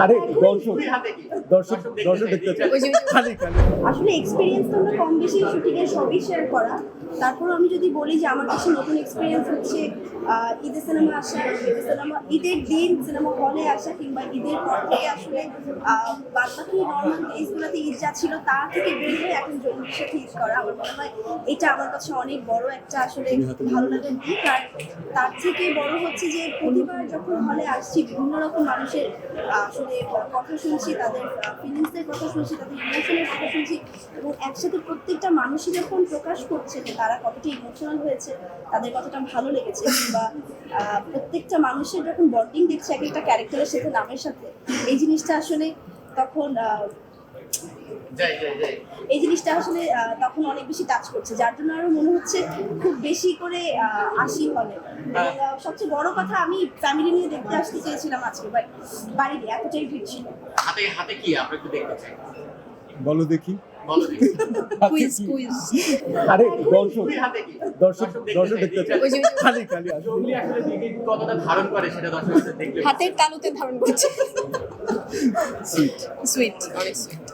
আরে দর্শক দর্শক দর্শক দেখতে চাই খালি খালি আসলে এক্সপিরিয়েন্স তো আমরা কম বেশি শুটিং এর সবই শেয়ার করা। তারপর আমি যদি বলি যে আমার কাছে নতুন এক্সপিরিয়েন্স হচ্ছে ঈদের সিনেমা আসা, ঈদের দিন সিনেমা হলে আসা, কিংবা ঈদের পর থেকে আসলে বাদ বাকি নর্মাল ডেজগুলোতে ঈদ যা ছিল তা থেকে বের হয়ে এখন জঙ্গির সাথে ঈদ করা। আমার মনে হয় এটা আমার কাছে অনেক বড় একটা আসলে ভালো লাগার দিক। আর তার থেকে বড় হচ্ছে যে প্রতিবার যখন হলে আসছি বিভিন্ন রকম মানুষের আসলে কথা শুনছি, তাদের ফিলিংসের কথা শুনছি, তাদের ইমোশনের কথা শুনছি, এবং একসাথে প্রত্যেকটা মানুষই যখন প্রকাশ করছে যে তারা কতটা ইমোশনাল হয়েছে, তাদের কতটা ভালো লেগেছে, কিংবা প্রত্যেকটা মানুষের যখন বন্ডিং দেখছে এক একটা ক্যারেক্টারের সাথে, নামের সাথে, এই জিনিসটা আসলে তখন এই জিনিসটা আসলে তখন অনেক বেশি টাচ করছে, যার জন্য আরো মনে হচ্ছে খুব বেশি করে আসি হলে। এবং সবচেয়ে বড় কথা, আমি ফ্যামিলি নিয়ে দেখতে আসতে চেয়েছিলাম আজকে, বাট বাড়িতে এতটাই ভিড় ছিল। হাতে হাতে কি আমরা একটু দেখতে চাই, বলো দেখি বলো দেখি। কুইজ কুইজ আরে দর্শক হাতে কি দর্শক দর্শক দেখতে চাই খালি খালি জঙ্গলি আসলে দিকে কতটা ধারণ করে সেটা দর্শকদের দেখলে হাতের তালুতে ধারণ করছে। সুইট সুইট, অনেক সুইট।